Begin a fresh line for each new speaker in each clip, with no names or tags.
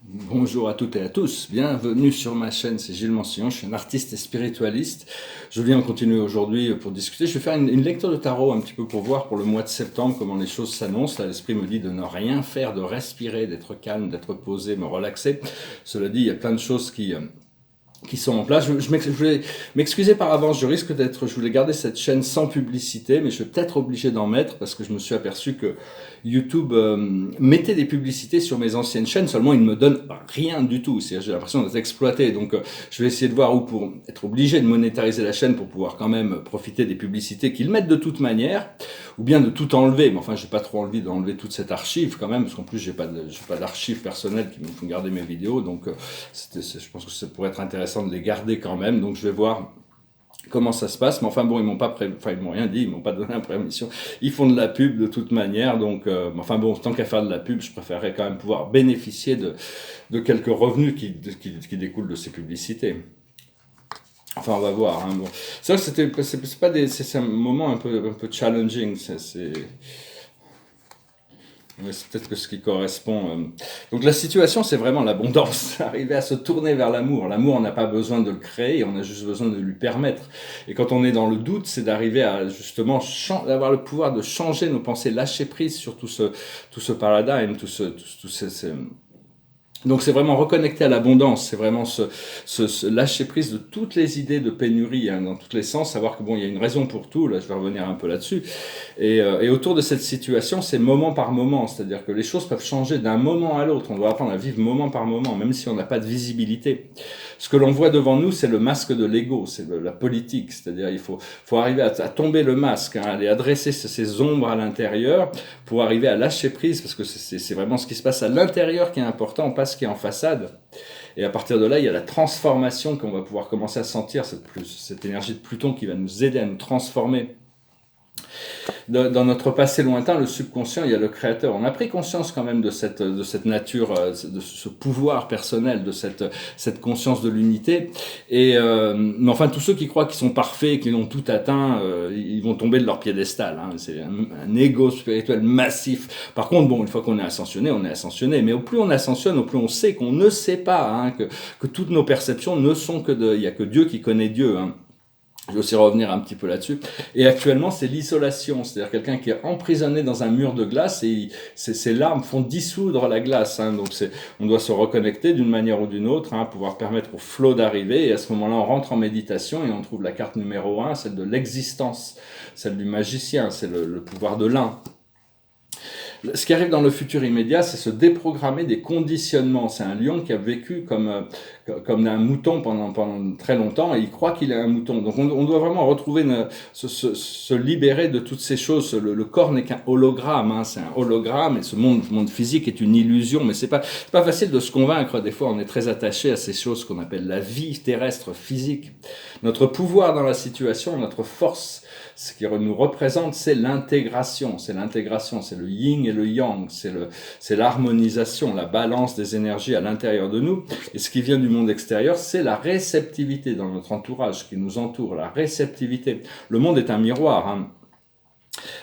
Bonjour à toutes et à tous, bienvenue sur ma chaîne, c'est Gilles Mancillon, je suis un artiste et spiritualiste. Je viens continuer aujourd'hui pour discuter. Je vais faire une lecture de tarot un petit peu pour voir pour le mois de septembre comment les choses s'annoncent. Là, l'esprit me dit de ne rien faire, de respirer, d'être calme, d'être posé, me relaxer. Cela dit, il y a plein de choses qui sont en place. Je voulais m'excuser par avance, je voulais garder cette chaîne sans publicité, mais je vais peut-être obligé d'en mettre parce que je me suis aperçu que YouTube mettait des publicités sur mes anciennes chaînes, seulement il ne me donne rien du tout. J'ai l'impression d'être exploité, donc je vais essayer de voir où pour être obligé de monétariser la chaîne pour pouvoir quand même profiter des publicités qu'ils mettent de toute manière, ou bien de tout enlever. Mais enfin, j'ai pas trop envie d'enlever toute cette archive quand même, parce qu'en plus j'ai pas d'archives personnelles qui me font garder mes vidéos, donc je pense que ça pourrait être intéressant de les garder quand même. Donc je vais voir comment ça se passe, mais enfin bon, ils m'ont rien dit, ils m'ont pas donné la permission. Ils font de la pub de toute manière, donc enfin bon, tant qu'à faire de la pub, je préférerais quand même pouvoir bénéficier de quelques revenus qui découlent de ces publicités. Enfin, on va voir. Hein, bon. C'est vrai que c'est pas c'est un moment un peu challenging. C'est peut-être que ce qui correspond. Donc la situation, c'est vraiment l'abondance. Arriver à se tourner vers l'amour. L'amour, on n'a pas besoin de le créer, on a juste besoin de lui permettre. Et quand on est dans le doute, c'est d'arriver à justement d'avoir le pouvoir de changer nos pensées, lâcher prise sur tout ce paradigme, donc c'est vraiment reconnecter à l'abondance, c'est vraiment se lâcher prise de toutes les idées de pénurie hein, dans tous les sens, savoir que bon, il y a une raison pour tout, là je vais revenir un peu là-dessus, et autour de cette situation, c'est moment par moment, c'est-à-dire que les choses peuvent changer d'un moment à l'autre, on doit apprendre à vivre moment par moment, même si on n'a pas de visibilité. Ce que l'on voit devant nous, c'est le masque de l'ego, c'est la politique, c'est-à-dire il faut arriver à tomber le masque, hein, aller adresser ces ombres à l'intérieur pour arriver à lâcher prise, parce que c'est vraiment ce qui se passe à l'intérieur qui est important, pas ce qui est en façade. Et à partir de là, il y a la transformation qu'on va pouvoir commencer à sentir, cette énergie de Pluton qui va nous aider à nous transformer. Dans notre passé lointain, le subconscient, il y a le créateur. On a pris conscience quand même de cette nature, de ce pouvoir personnel, de cette conscience de l'unité. Mais enfin, tous ceux qui croient qu'ils sont parfaits, qu'ils ont tout atteint, ils vont tomber de leur piédestal. Hein. C'est un ego spirituel massif. Par contre, bon, une fois qu'on est ascensionné, on est ascensionné. Mais au plus on ascensionne, au plus on sait qu'on ne sait pas, hein, que toutes nos perceptions ne sont il y a que Dieu qui connaît Dieu. Hein. Je vais aussi revenir un petit peu là-dessus. Et actuellement, c'est l'isolation, c'est-à-dire quelqu'un qui est emprisonné dans un mur de glace et ses larmes font dissoudre la glace. Hein. Donc on doit se reconnecter d'une manière ou d'une autre, hein, pouvoir permettre au flot d'arriver. Et à ce moment-là, on rentre en méditation et on trouve la carte numéro 1, celle de l'existence, celle du magicien, c'est le pouvoir de l'un. Ce qui arrive dans le futur immédiat, c'est se déprogrammer des conditionnements. C'est un lion qui a vécu comme un mouton pendant très longtemps et il croit qu'il est un mouton. Donc on doit vraiment retrouver, se libérer de toutes ces choses. Le corps n'est qu'un hologramme, hein, c'est un hologramme et ce monde physique est une illusion. Mais c'est pas facile de se convaincre. Des fois, on est très attaché à ces choses qu'on appelle la vie terrestre physique. Notre pouvoir dans la situation, notre force, ce qui nous représente, c'est l'intégration. C'est le yin et le yang, c'est l'harmonisation, la balance des énergies à l'intérieur de nous. Et ce qui vient du monde extérieur, c'est la réceptivité dans notre entourage qui nous entoure, la réceptivité. Le monde est un miroir, hein.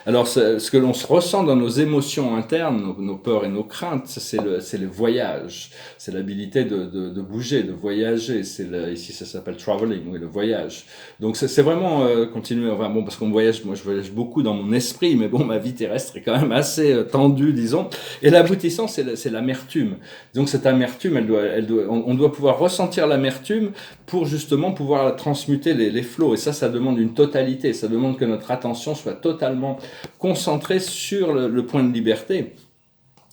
Alors, ce que l'on se ressent dans nos émotions internes, nos peurs et nos craintes, c'est le voyage. C'est l'habilité de bouger, de voyager. Ici, ça s'appelle traveling, oui, le voyage. Donc, c'est vraiment continuer. Enfin, bon, parce qu'on voyage, moi, je voyage beaucoup dans mon esprit, mais bon, ma vie terrestre est quand même assez tendue, disons. Et l'aboutissant, c'est l'amertume. Donc, cette amertume, on doit pouvoir ressentir l'amertume pour justement pouvoir transmuter les flots. Et ça demande une totalité. Ça demande que notre attention soit totalement concentrée sur le point de liberté.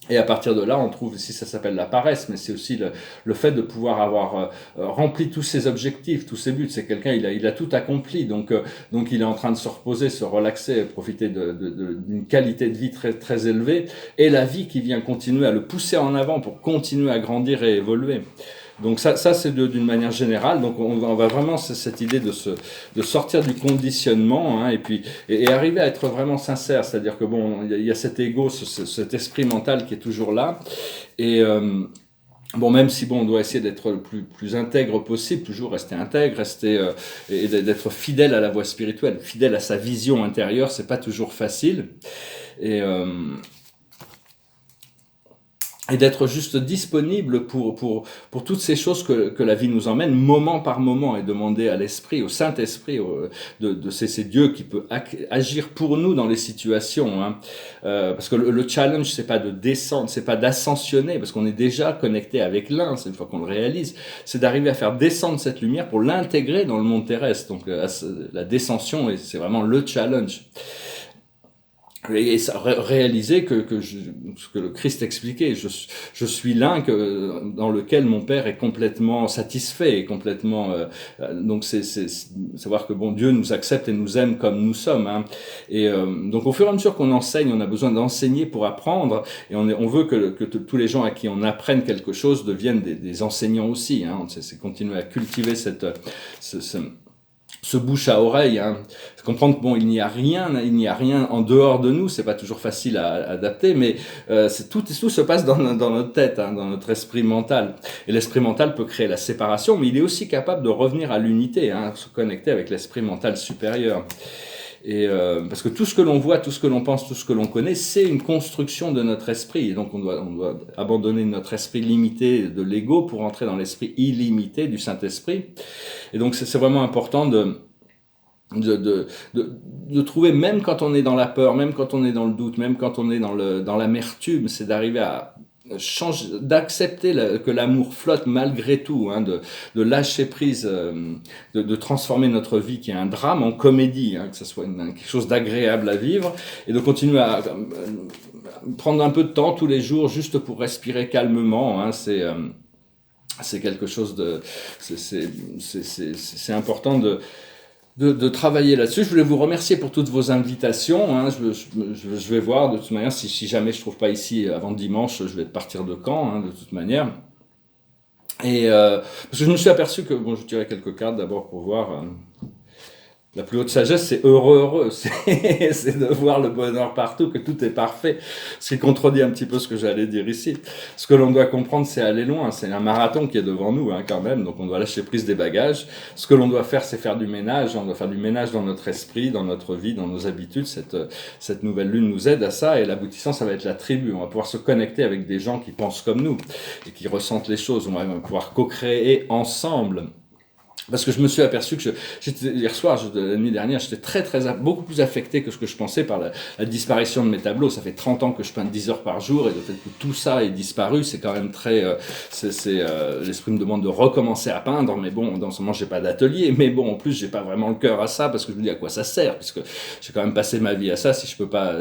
Et à partir de là, on trouve, ici ça s'appelle la paresse, mais c'est aussi le fait de pouvoir avoir rempli tous ses objectifs, tous ses buts. C'est quelqu'un, il a tout accompli, donc il est en train de se reposer, se relaxer, profiter d'une qualité de vie très, très élevée, et la vie qui vient continuer à le pousser en avant pour continuer à grandir et évoluer. Donc ça c'est d'une manière générale. Donc on va vraiment cette idée de sortir du conditionnement, hein, et arriver à être vraiment sincère. C'est-à-dire que bon, il y a cet ego, cet esprit mental qui est toujours là. Et bon, même si bon, on doit essayer d'être le plus intègre possible, toujours rester intègre, et d'être fidèle à la voie spirituelle, fidèle à sa vision intérieure, c'est pas toujours facile. Et et d'être juste disponible pour toutes ces choses que la vie nous emmène, moment par moment, et demander à l'Esprit, au Saint-Esprit, c'est Dieu qui peut agir pour nous dans les situations. Hein. Parce que le challenge, c'est pas de descendre, c'est pas d'ascensionner, parce qu'on est déjà connecté avec l'un, c'est une fois qu'on le réalise, c'est d'arriver à faire descendre cette lumière pour l'intégrer dans le monde terrestre. Donc la descension, c'est vraiment le challenge. Et ça, réaliser ce que le Christ expliquait, je suis l'un dans lequel mon Père est complètement satisfait, et complètement, donc c'est savoir que bon, Dieu nous accepte et nous aime comme nous sommes, hein. Et donc au fur et à mesure qu'on enseigne, on a besoin d'enseigner pour apprendre, et on veut que tous les gens à qui on apprenne quelque chose deviennent des enseignants aussi, hein. C'est continuer à cultiver ce bouche à oreille, hein. Comprendre que bon, il n'y a rien en dehors de nous. C'est pas toujours facile à adapter, mais tout se passe dans notre tête, hein, dans notre esprit mental. Et l'esprit mental peut créer la séparation, mais il est aussi capable de revenir à l'unité, hein, se connecter avec l'esprit mental supérieur. Et parce que tout ce que l'on voit, tout ce que l'on pense, tout ce que l'on connaît, c'est une construction de notre esprit. Et donc on doit abandonner notre esprit limité de l'ego pour entrer dans l'esprit illimité du Saint-Esprit. Et donc c'est vraiment important de trouver, même quand on est dans la peur, même quand on est dans le doute, même quand on est dans l'amertume, c'est d'arriver à changer, d'accepter que l'amour flotte malgré tout, hein, de lâcher prise, de transformer notre vie qui est un drame en comédie, hein, que ce soit quelque chose d'agréable à vivre, et de continuer à prendre un peu de temps tous les jours juste pour respirer calmement, hein. C'est quelque chose c'est important de travailler là-dessus. Je voulais vous remercier pour toutes vos invitations, hein. Je vais voir de toute manière si jamais je trouve pas ici avant dimanche, je vais partir de Caen, hein, de toute manière. Et parce que je me suis aperçu que bon, je tirais quelques cartes d'abord pour voir. La plus haute sagesse, c'est heureux. C'est de voir le bonheur partout, que tout est parfait. Ce qui contredit un petit peu ce que j'allais dire ici. Ce que l'on doit comprendre, c'est aller loin. C'est un marathon qui est devant nous, hein, quand même. Donc on doit lâcher prise des bagages. Ce que l'on doit faire, c'est faire du ménage. On doit faire du ménage dans notre esprit, dans notre vie, dans nos habitudes. Cette nouvelle lune nous aide à ça. Et l'aboutissant, ça va être la tribu. On va pouvoir se connecter avec des gens qui pensent comme nous et qui ressentent les choses. On va pouvoir co-créer ensemble. Parce que je me suis aperçu que hier soir, la nuit dernière, j'étais beaucoup plus affecté que ce que je pensais par la disparition de mes tableaux. Ça fait 30 ans que je peins 10 heures par jour, et le fait que tout ça ait disparu, c'est quand même très, l'esprit me demande de recommencer à peindre, mais bon, dans ce moment, j'ai pas d'atelier, mais bon, en plus, j'ai pas vraiment le cœur à ça, parce que je me dis à quoi ça sert, puisque j'ai quand même passé ma vie à ça, si je peux pas,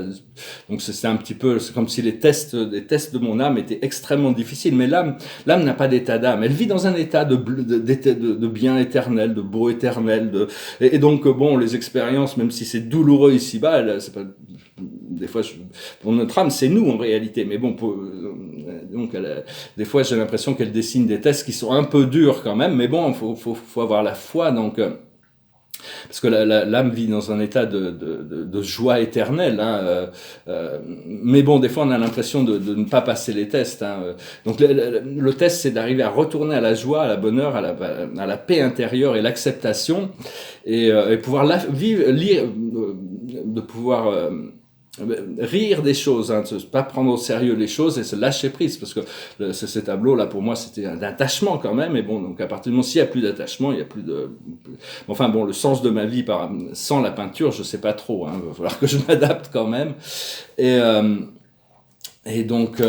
donc c'est un petit peu, c'est comme si les tests de mon âme étaient extrêmement difficiles, mais l'âme n'a pas d'état d'âme, elle vit dans un état de bien éternel, de beau éternel, et donc bon, les expériences, même si c'est douloureux ici-bas, c'est pas, des fois, pour notre âme, c'est nous en réalité, mais bon, donc des fois j'ai l'impression qu'elle dessine des tests qui sont un peu durs quand même, mais bon, faut avoir la foi, donc parce que l'âme vit dans un état de joie éternelle, hein, mais bon, des fois on a l'impression de ne pas passer les tests, hein. Donc le test, c'est d'arriver à retourner à la joie, à la bonheur, à la paix intérieure et l'acceptation, et pouvoir lire, de pouvoir rire des choses, hein, ne pas prendre au sérieux les choses et se lâcher prise, parce que ces tableaux-là, pour moi, c'était un attachement quand même, et bon, donc à partir du moment, s'il n'y a plus d'attachement, il n'y a plus de... Enfin bon, le sens de ma vie sans la peinture, je sais pas trop, hein, il va falloir que je m'adapte quand même, et donc...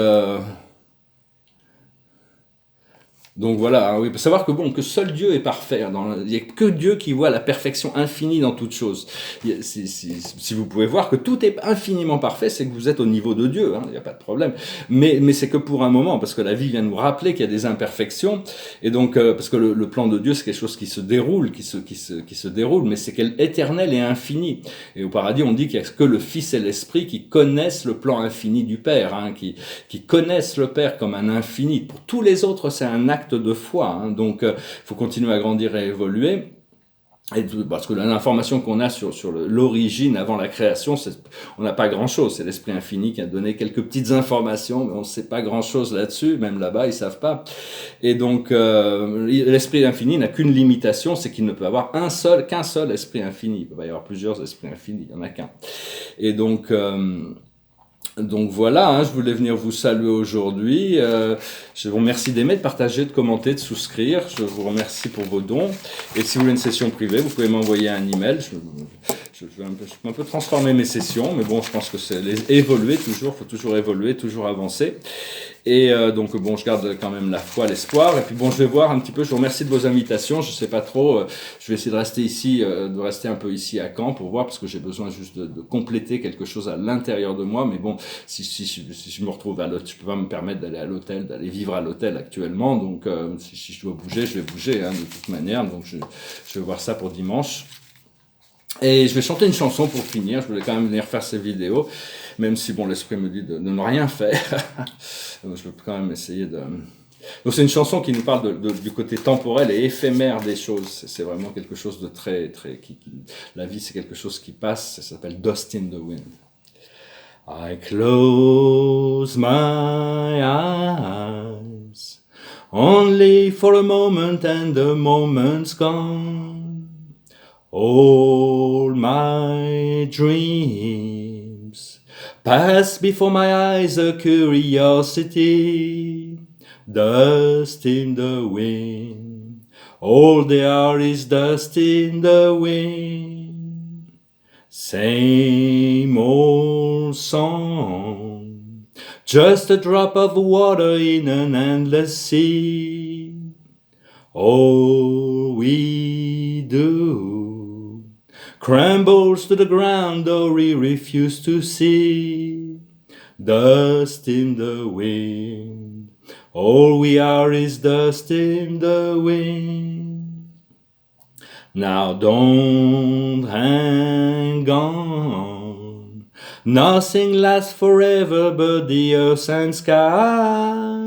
Donc voilà, hein, oui, faut savoir que bon, que seul Dieu est parfait. Il n'y a que Dieu qui voit la perfection infinie dans toute chose. Si vous pouvez voir que tout est infiniment parfait, c'est que vous êtes au niveau de Dieu, hein, il n'y a pas de problème. Mais c'est que pour un moment, parce que la vie vient nous rappeler qu'il y a des imperfections, et donc parce que le plan de Dieu, c'est quelque chose qui se déroule, qui se déroule, mais c'est qu'elle est éternelle et infinie. Et au paradis, on dit qu'il n'y a que le Fils et l'Esprit qui connaissent le plan infini du Père, hein, qui connaissent le Père comme un infini. Pour tous les autres, c'est un acte de foi, hein. Donc il faut continuer à grandir et évoluer, et parce que l'information qu'on a sur l'origine avant la création, on n'a pas grand chose, c'est l'Esprit infini qui a donné quelques petites informations, mais on ne sait pas grand chose là-dessus, même là-bas ils savent pas. Et donc l'Esprit infini n'a qu'une limitation, c'est qu'il ne peut avoir qu'un seul Esprit infini. Il peut pas y avoir plusieurs esprits infinis, il n'y en a qu'un. Et donc Donc voilà, hein, je voulais venir vous saluer aujourd'hui. Je vous remercie d'aimer, de partager, de commenter, de souscrire. Je vous remercie pour vos dons. Et si vous voulez une session privée, vous pouvez m'envoyer un email. Je peux un peu transformer mes sessions, mais bon, je pense que c'est évoluer toujours. Il faut toujours évoluer, toujours avancer. Et donc bon, je garde quand même la foi, l'espoir. Et puis bon, je vais voir un petit peu. Je vous remercie de vos invitations. Je sais pas trop. Je vais essayer de rester ici, de rester un peu ici à Caen pour voir, parce que j'ai besoin juste de compléter quelque chose à l'intérieur de moi. Mais bon, si je me retrouve à l'hôtel, je peux pas me permettre d'aller à l'hôtel, d'aller vivre à l'hôtel actuellement. Donc si je dois bouger, je vais bouger hein, de toute manière. Donc je vais voir ça pour dimanche. Et je vais chanter une chanson pour finir. Je voulais quand même venir faire ces vidéos, même si bon, l'esprit me dit de ne rien faire. Donc, je vais quand même essayer de. Donc c'est une chanson qui nous parle du côté temporel et éphémère des choses. C'est vraiment quelque chose de très la vie c'est quelque chose qui passe. Ça s'appelle Dust in the Wind. I close my eyes only for a moment and the moment's gone. All my dreams pass before my eyes, a curiosity, dust in the wind. All they are is dust in the wind. Same old song, just a drop of water in an endless sea. All we do crumbles to the ground, or we refuse to see. Dust in the wind. All we are is dust in the wind. Now don't hang on. Nothing lasts forever but the earth and sky.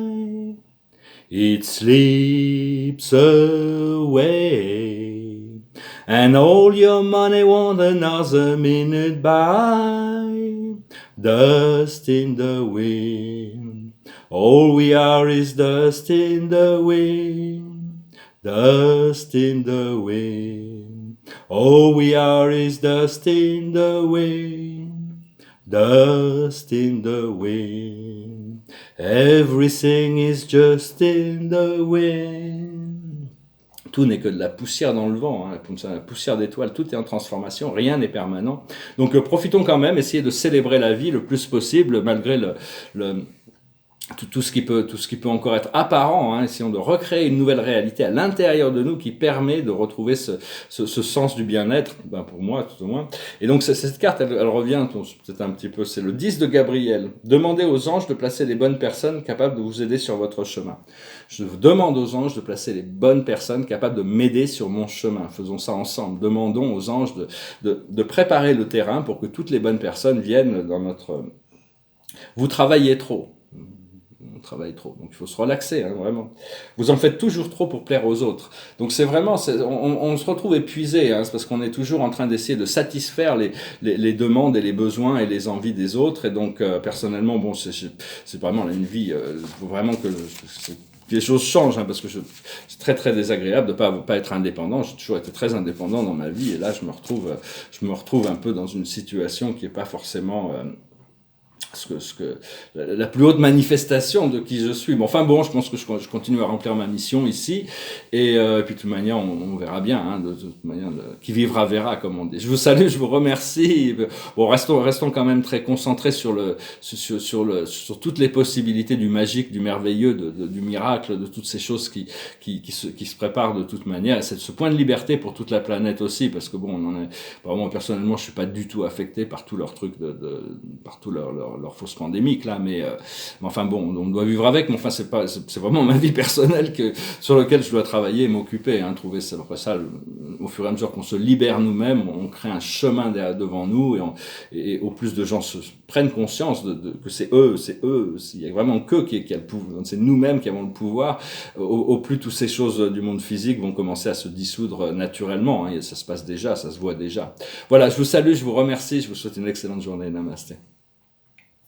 It slips away, and all your money won't another minute buy. Dust in the wind. All we are is dust in the wind. Dust in the wind. All we are is dust in the wind. Dust in the wind. Everything is just in the wind. Tout n'est que de la poussière dans le vent, hein, la poussière d'étoiles, tout est en transformation, rien n'est permanent. Donc profitons quand même, essayez de célébrer la vie le plus possible, malgré tout ce qui peut encore être apparent, hein, essayons de recréer une nouvelle réalité à l'intérieur de nous qui permet de retrouver ce sens du bien-être, ben pour moi tout au moins. Et donc cette carte, elle revient peut-être un petit peu, c'est le 10 de Gabriel. Demandez aux anges de placer les bonnes personnes capables de vous aider sur votre chemin. Je vous demande aux anges de placer les bonnes personnes capables de m'aider sur mon chemin. Faisons ça ensemble. Demandons aux anges de préparer le terrain pour que toutes les bonnes personnes viennent dans notre... Vous travaillez trop. On travaille trop, donc il faut se relaxer, hein, vraiment. Vous en faites toujours trop pour plaire aux autres. Donc c'est vraiment, on se retrouve épuisé, hein, c'est parce qu'on est toujours en train d'essayer de satisfaire les demandes et les besoins et les envies des autres. Et donc personnellement, bon, c'est vraiment une vie, faut vraiment que les choses changent, hein, parce que c'est très très désagréable de pas être indépendant. J'ai toujours été très indépendant dans ma vie, et là je me retrouve un peu dans une situation qui est pas forcément la plus haute manifestation de qui je suis. Bon, enfin bon, je pense que je continue à remplir ma mission ici, et puis de toute manière, on verra bien, hein, de toute manière, qui vivra verra, comme on dit. Je vous salue, je vous remercie. Bon, restons quand même très concentrés sur toutes les possibilités du magique, du merveilleux, du miracle, de toutes ces choses qui se préparent de toute manière. Et c'est ce point de liberté pour toute la planète aussi, parce que bon, on en est, moi personnellement, je suis pas du tout affecté par tous leurs trucs par tout leur fausse pandémique là, mais enfin bon, on doit vivre avec, mais enfin c'est vraiment ma vie personnelle sur laquelle je dois travailler et m'occuper, hein, trouver ça, au fur et à mesure qu'on se libère nous-mêmes, on crée un chemin devant nous, et au plus de gens prennent conscience que c'est eux, il y a vraiment qu'eux qui a le pouvoir, c'est nous-mêmes qui avons le pouvoir, au plus toutes ces choses du monde physique vont commencer à se dissoudre naturellement, hein, et ça se passe déjà, ça se voit déjà. Voilà, je vous salue, je vous remercie, je vous souhaite une excellente journée, namasté.